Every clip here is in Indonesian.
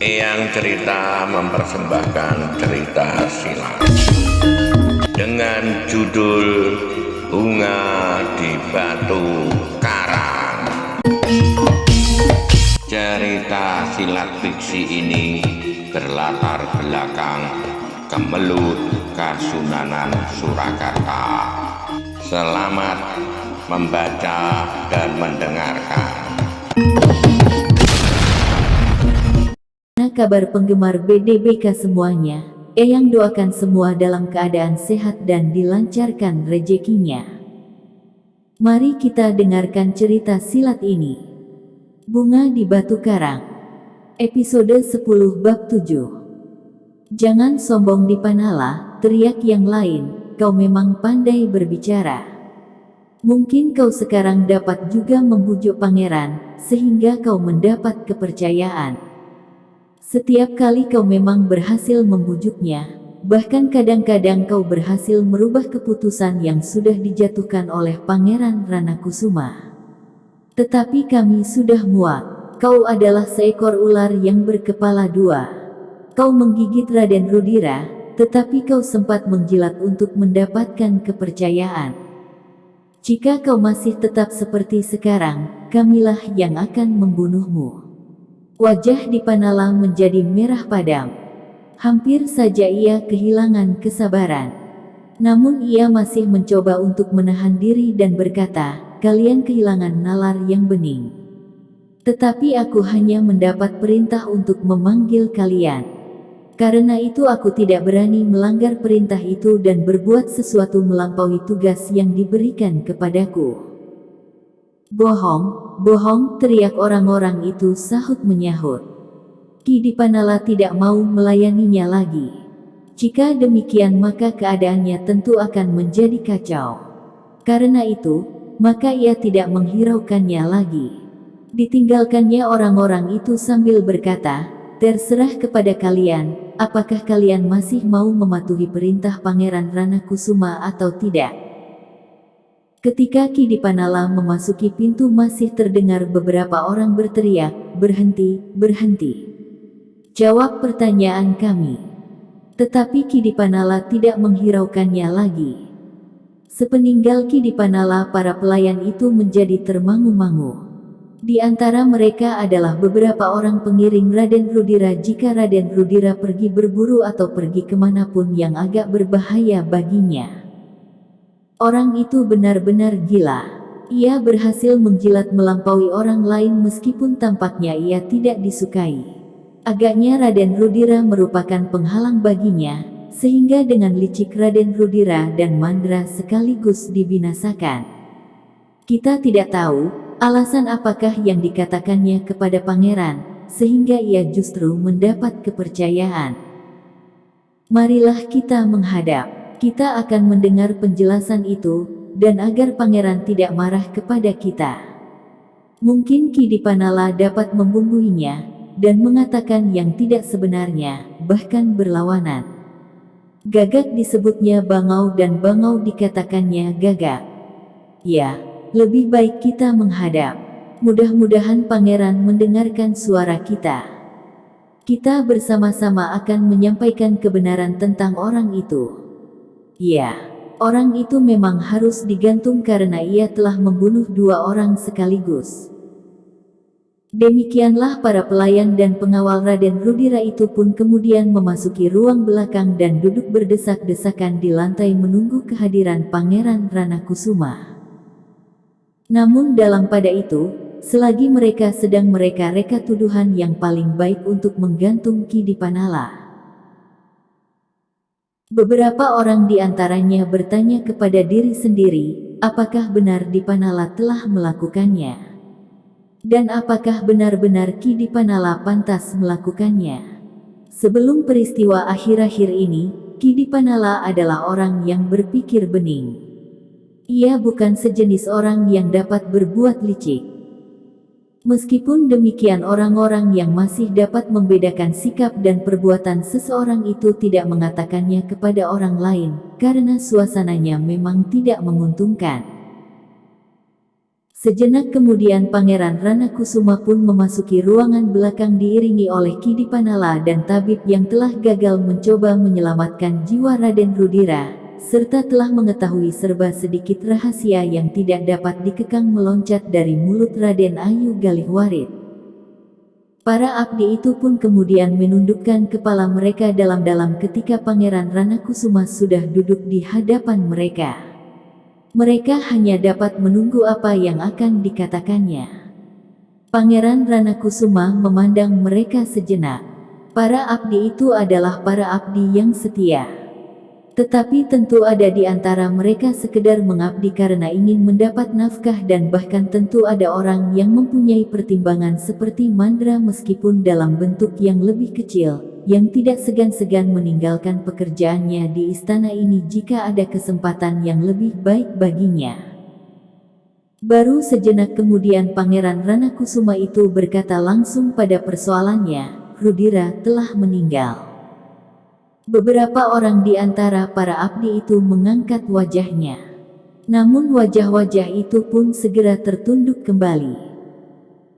Eyang Cerita mempersembahkan cerita silat dengan judul Bunga di Batu Karang. Cerita silat fiksi ini berlatar belakang Kemelut Kasunanan Surakarta. Selamat membaca dan mendengarkan. Kabar penggemar BDBK semuanya, Eyang doakan semua dalam keadaan sehat dan dilancarkan rezekinya. Mari kita dengarkan cerita silat ini. Bunga di Batu Karang, episode 10 bab 7. Jangan sombong di Panala, teriak yang lain, kau memang pandai berbicara. Mungkin kau sekarang dapat juga membujuk pangeran, sehingga kau mendapat kepercayaan. Setiap kali kau memang berhasil membujuknya, bahkan kadang-kadang kau berhasil merubah keputusan yang sudah dijatuhkan oleh Pangeran Ranakusuma. Tetapi kami sudah muak, kau adalah seekor ular yang berkepala dua. Kau menggigit Raden Rudira, tetapi kau sempat menjilat untuk mendapatkan kepercayaan. Jika kau masih tetap seperti sekarang, kamilah yang akan membunuhmu. Wajah di Panala menjadi merah padam. Hampir saja ia kehilangan kesabaran. Namun ia masih mencoba untuk menahan diri dan berkata, kalian kehilangan nalar yang bening. Tetapi aku hanya mendapat perintah untuk memanggil kalian. Karena itu aku tidak berani melanggar perintah itu dan berbuat sesuatu melampaui tugas yang diberikan kepadaku. Bohong, bohong, teriak orang-orang itu sahut menyahut. Ki Dipanala tidak mau melayaninya lagi. Jika demikian maka keadaannya tentu akan menjadi kacau. Karena itu, maka ia tidak menghiraukannya lagi. Ditinggalkannya orang-orang itu sambil berkata, terserah kepada kalian, apakah kalian masih mau mematuhi perintah Pangeran Ranakusuma atau tidak? Ketika Ki Dipanala memasuki pintu masih terdengar beberapa orang berteriak, berhenti, berhenti. Jawab pertanyaan kami. Tetapi Ki Dipanala tidak menghiraukannya lagi. Sepeninggal Ki Dipanala para pelayan itu menjadi termangu-mangu. Di antara mereka adalah beberapa orang pengiring Raden Rudira jika Raden Rudira pergi berburu atau pergi kemanapun yang agak berbahaya baginya. Orang itu benar-benar gila. Ia berhasil menjilat melampaui orang lain meskipun tampaknya ia tidak disukai. Agaknya Raden Rudira merupakan penghalang baginya, sehingga dengan licik Raden Rudira dan Mandra sekaligus dibinasakan. Kita tidak tahu alasan apakah yang dikatakannya kepada pangeran, sehingga ia justru mendapat kepercayaan. Marilah kita menghadap. Kita akan mendengar penjelasan itu, dan agar pangeran tidak marah kepada kita. Mungkin Ki Dipanala dapat membumbuinya, dan mengatakan yang tidak sebenarnya, bahkan berlawanan. Gagak disebutnya bangau dan bangau dikatakannya gagak. Ya, lebih baik kita menghadap. Mudah-mudahan pangeran mendengarkan suara kita. Kita bersama-sama akan menyampaikan kebenaran tentang orang itu. Ya, orang itu memang harus digantung karena ia telah membunuh dua orang sekaligus. Demikianlah para pelayan dan pengawal Raden Rudira itu pun kemudian memasuki ruang belakang dan duduk berdesak-desakan di lantai menunggu kehadiran Pangeran Ranakusuma. Namun dalam pada itu, selagi mereka sedang mereka-reka tuduhan yang paling baik untuk menggantung Ki Dipanala, beberapa orang di antaranya bertanya kepada diri sendiri, apakah benar Dipanala telah melakukannya? Dan apakah benar-benar Ki Dipanala pantas melakukannya? Sebelum peristiwa akhir-akhir ini, Ki Dipanala adalah orang yang berpikir bening. Ia bukan sejenis orang yang dapat berbuat licik. Meskipun demikian orang-orang yang masih dapat membedakan sikap dan perbuatan seseorang itu tidak mengatakannya kepada orang lain, karena suasananya memang tidak menguntungkan. Sejenak kemudian Pangeran Ranakusuma pun memasuki ruangan belakang diiringi oleh Ki Dipanala dan tabib yang telah gagal mencoba menyelamatkan jiwa Raden Rudira, serta telah mengetahui serba sedikit rahasia yang tidak dapat dikekang meloncat dari mulut Raden Ayu Galihwarit. Para abdi itu pun kemudian menundukkan kepala mereka dalam-dalam ketika Pangeran Ranakusuma sudah duduk di hadapan mereka. Mereka hanya dapat menunggu apa yang akan dikatakannya. Pangeran Ranakusuma memandang mereka sejenak. Para abdi itu adalah para abdi yang setia. Tetapi tentu ada di antara mereka sekedar mengabdi karena ingin mendapat nafkah dan bahkan tentu ada orang yang mempunyai pertimbangan seperti Mandra meskipun dalam bentuk yang lebih kecil, yang tidak segan-segan meninggalkan pekerjaannya di istana ini jika ada kesempatan yang lebih baik baginya. Baru sejenak kemudian Pangeran Ranakusuma itu berkata langsung pada persoalannya, Rudira telah meninggal. Beberapa orang di antara para abdi itu mengangkat wajahnya. Namun wajah-wajah itu pun segera tertunduk kembali.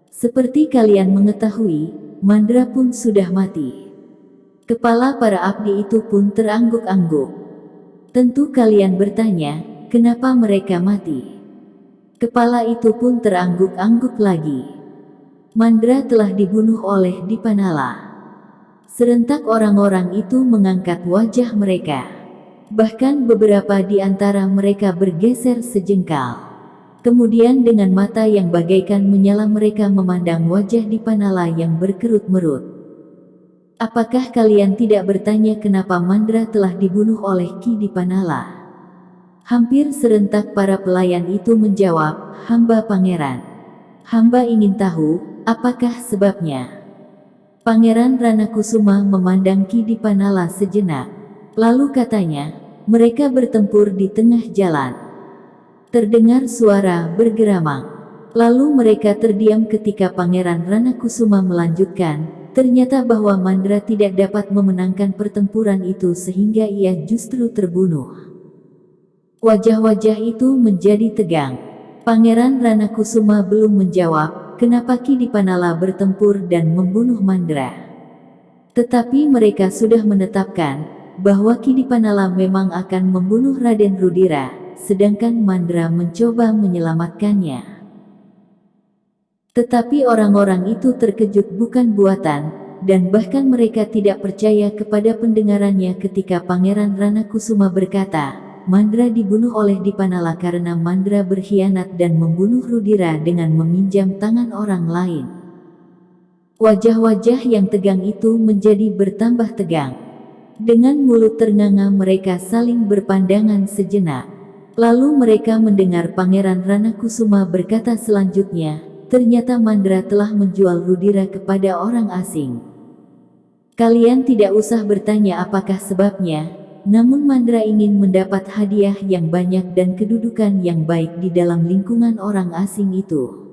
Seperti kalian mengetahui, Mandra pun sudah mati. Kepala para abdi itu pun terangguk-angguk. Tentu kalian bertanya, kenapa mereka mati? Kepala itu pun terangguk-angguk lagi. Mandra telah dibunuh oleh Dipanala. Serentak orang-orang itu mengangkat wajah mereka. Bahkan beberapa di antara mereka bergeser sejengkal. Kemudian dengan mata yang bagaikan menyala mereka memandang wajah Dipanala yang berkerut-merut. Apakah kalian tidak bertanya kenapa Mandra telah dibunuh oleh Ki Dipanala? Hampir serentak para pelayan itu menjawab, hamba pangeran. Hamba ingin tahu, apakah sebabnya? Pangeran Ranakusuma memandang Ki Dipanala sejenak. Lalu katanya, mereka bertempur di tengah jalan. Terdengar suara bergeramang. Lalu mereka terdiam ketika Pangeran Ranakusuma melanjutkan, ternyata bahwa Mandra tidak dapat memenangkan pertempuran itu sehingga ia justru terbunuh. Wajah-wajah itu menjadi tegang. Pangeran Ranakusuma belum menjawab, kenapa Ki Dipanala bertempur dan membunuh Mandra. Tetapi mereka sudah menetapkan bahwa Ki Dipanala memang akan membunuh Raden Rudira, sedangkan Mandra mencoba menyelamatkannya. Tetapi orang-orang itu terkejut bukan buatan, dan bahkan mereka tidak percaya kepada pendengarannya ketika Pangeran Ranakusuma berkata, Mandra dibunuh oleh Dipanala karena Mandra berkhianat dan membunuh Rudira dengan meminjam tangan orang lain. Wajah-wajah yang tegang itu menjadi bertambah tegang. Dengan mulut ternganga mereka saling berpandangan sejenak. Lalu mereka mendengar Pangeran Ranakusuma berkata selanjutnya, ternyata Mandra telah menjual Rudira kepada orang asing. Kalian tidak usah bertanya apakah sebabnya. Namun Mandra ingin mendapat hadiah yang banyak dan kedudukan yang baik di dalam lingkungan orang asing itu.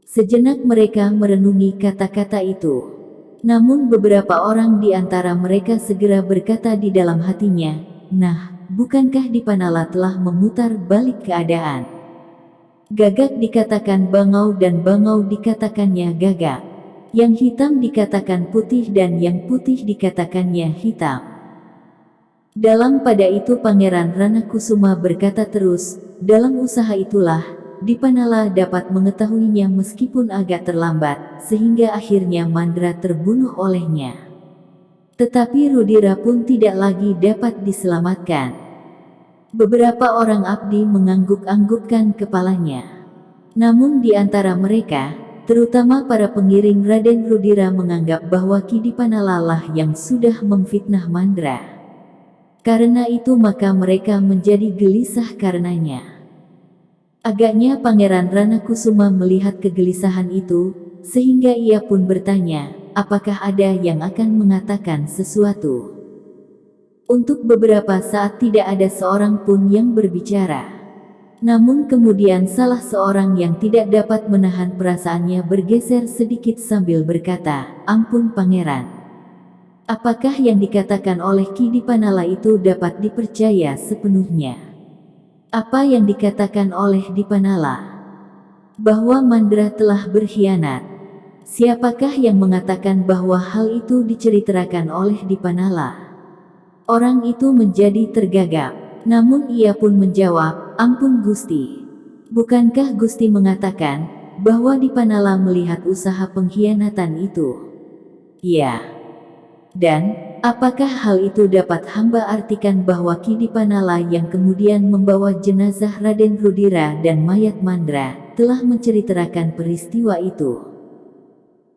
Sejenak mereka merenungi kata-kata itu. Namun beberapa orang di antara mereka segera berkata di dalam hatinya, nah, bukankah Dipanala telah memutar balik keadaan? Gagak dikatakan bangau dan bangau dikatakannya gagak. Yang hitam dikatakan putih dan yang putih dikatakannya hitam. Dalam pada itu Pangeran Ranakusuma berkata terus, dalam usaha itulah, Dipanala dapat mengetahuinya meskipun agak terlambat, sehingga akhirnya Mandra terbunuh olehnya. Tetapi Rudira pun tidak lagi dapat diselamatkan. Beberapa orang abdi mengangguk-anggukkan kepalanya. Namun di antara mereka, terutama para pengiring Raden Rudira menganggap bahwa Ki Dipanala lah yang sudah memfitnah Mandra. Karena itu maka mereka menjadi gelisah karenanya. Agaknya Pangeran Ranakusuma melihat kegelisahan itu, sehingga ia pun bertanya, apakah ada yang akan mengatakan sesuatu? Untuk beberapa saat tidak ada seorang pun yang berbicara. Namun kemudian salah seorang yang tidak dapat menahan perasaannya bergeser sedikit sambil berkata, ampun Pangeran. Apakah yang dikatakan oleh Ki Dipanala itu dapat dipercaya sepenuhnya? Apa yang dikatakan oleh Dipanala? bahwa Mandra telah berkhianat. Siapakah yang mengatakan bahwa hal itu diceritakan oleh Dipanala? Orang itu menjadi tergagap. Namun ia pun menjawab, "Ampun Gusti. Bukankah Gusti mengatakan bahwa Dipanala melihat usaha pengkhianatan itu?" "Ya." "Dan apakah hal itu dapat hamba artikan bahwa Ki Dipanala yang kemudian membawa jenazah Raden Rudira dan mayat Mandra telah menceritakan peristiwa itu?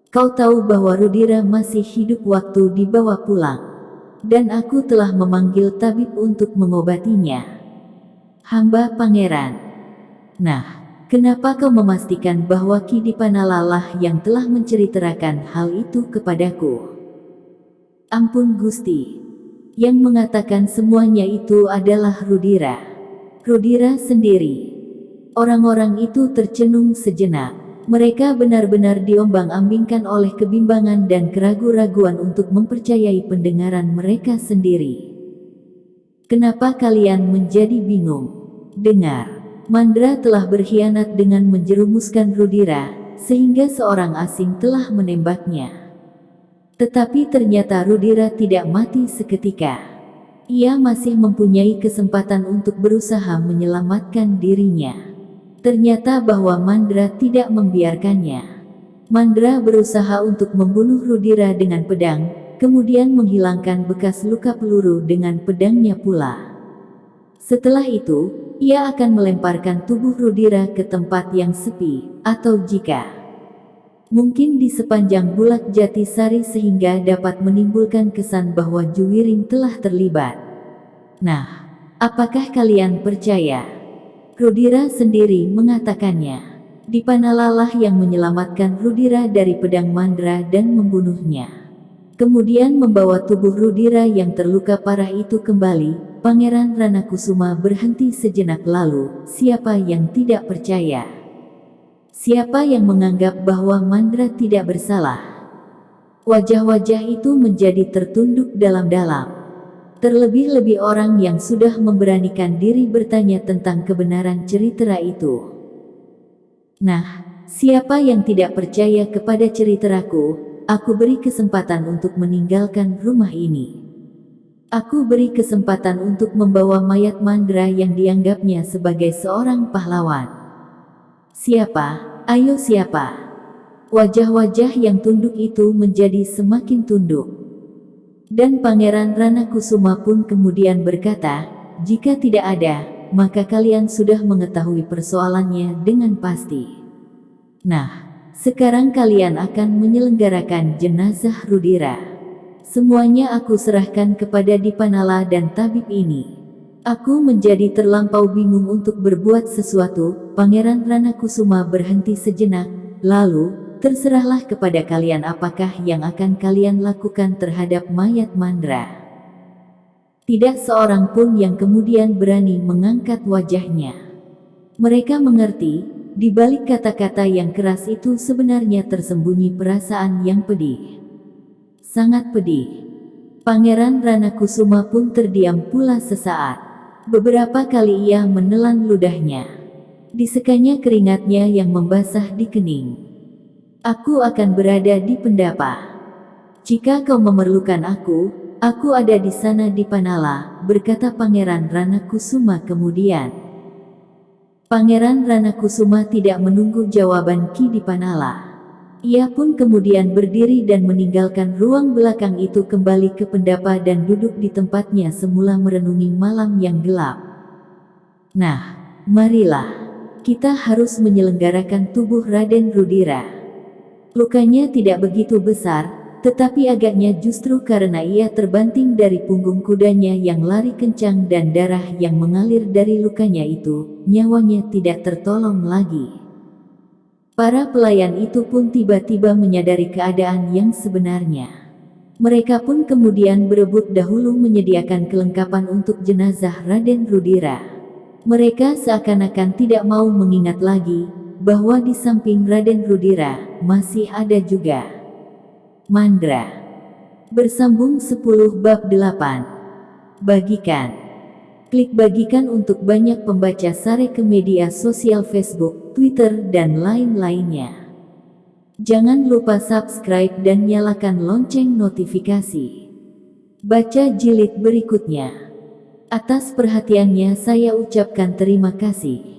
Kau tahu bahwa Rudira masih hidup waktu dibawa pulang, dan aku telah memanggil tabib untuk mengobatinya." "Hamba Pangeran." "Nah, kenapa kau memastikan bahwa Ki Dipanala lah yang telah menceritakan hal itu kepadaku?" "Ampun Gusti. Yang mengatakan semuanya itu adalah Rudira." "Rudira sendiri?" Orang-orang itu tercenung sejenak. Mereka benar-benar diombang-ambingkan oleh kebimbangan dan keraguan-raguan untuk mempercayai pendengaran mereka sendiri. "Kenapa kalian menjadi bingung? Dengar, Mandra telah berkhianat dengan menjerumuskan Rudira, sehingga seorang asing telah menembaknya. Tetapi ternyata Rudira tidak mati seketika. Ia masih mempunyai kesempatan untuk berusaha menyelamatkan dirinya. Ternyata bahwa Mandra tidak membiarkannya. Mandra berusaha untuk membunuh Rudira dengan pedang, kemudian menghilangkan bekas luka peluru dengan pedangnya pula. Setelah itu, ia akan melemparkan tubuh Rudira ke tempat yang sepi, atau jika mungkin di sepanjang Bulak Jatisari sehingga dapat menimbulkan kesan bahwa Juwiring telah terlibat. Nah, apakah kalian percaya? Rudira sendiri mengatakannya. Dipanala lah yang menyelamatkan Rudira dari pedang Mandra dan membunuhnya. Kemudian membawa tubuh Rudira yang terluka parah itu kembali. Pangeran Ranakusuma berhenti sejenak lalu. Siapa yang tidak percaya? Siapa yang menganggap bahwa Mandra tidak bersalah? Wajah-wajah itu menjadi tertunduk dalam-dalam. Terlebih-lebih orang yang sudah memberanikan diri bertanya tentang kebenaran cerita itu. "Nah, siapa yang tidak percaya kepada ceritaku, aku beri kesempatan untuk meninggalkan rumah ini. Aku beri kesempatan untuk membawa mayat Mandra yang dianggapnya sebagai seorang pahlawan. Siapa? Ayo siapa?" Wajah-wajah yang tunduk itu menjadi semakin tunduk. Dan Pangeran Ranakusuma pun kemudian berkata, "Jika tidak ada, maka kalian sudah mengetahui persoalannya dengan pasti. Nah, sekarang kalian akan menyelenggarakan jenazah Rudira. Semuanya aku serahkan kepada Dipanala dan tabib ini. Aku menjadi terlampau bingung untuk berbuat sesuatu." Pangeran Ranakusuma berhenti sejenak, lalu, "Terserahlah kepada kalian apakah yang akan kalian lakukan terhadap mayat Mandra." Tidak seorang pun yang kemudian berani mengangkat wajahnya. Mereka mengerti, di balik kata-kata yang keras itu sebenarnya tersembunyi perasaan yang pedih. Sangat pedih. Pangeran Ranakusuma pun terdiam pula sesaat. Beberapa kali ia menelan ludahnya. Disekanya keringatnya yang membasah di kening. "Aku akan berada di pendapa. Jika kau memerlukan aku ada di sana di Panala," berkata Pangeran Ranakusuma kemudian. Pangeran Ranakusuma tidak menunggu jawaban Ki Dipanala. Ia pun kemudian berdiri dan meninggalkan ruang belakang itu kembali ke pendapa dan duduk di tempatnya semula merenungi malam yang gelap. "Nah, marilah. Kita harus menyelenggarakan tubuh Raden Rudira. Lukanya tidak begitu besar, tetapi agaknya justru karena ia terbanting dari punggung kudanya yang lari kencang dan darah yang mengalir dari lukanya itu, nyawanya tidak tertolong lagi." Para pelayan itu pun tiba-tiba menyadari keadaan yang sebenarnya. Mereka pun kemudian berebut dahulu menyediakan kelengkapan untuk jenazah Raden Rudira. Mereka seakan-akan tidak mau mengingat lagi bahwa di samping Raden Rudira masih ada juga Mandra. Bersambung 10 bab 8. Bagikan. Klik bagikan untuk banyak pembaca Sare ke media sosial Facebook, Twitter, dan lain-lainnya. Jangan lupa subscribe dan nyalakan lonceng notifikasi. Baca jilid berikutnya. Atas perhatiannya saya ucapkan terima kasih.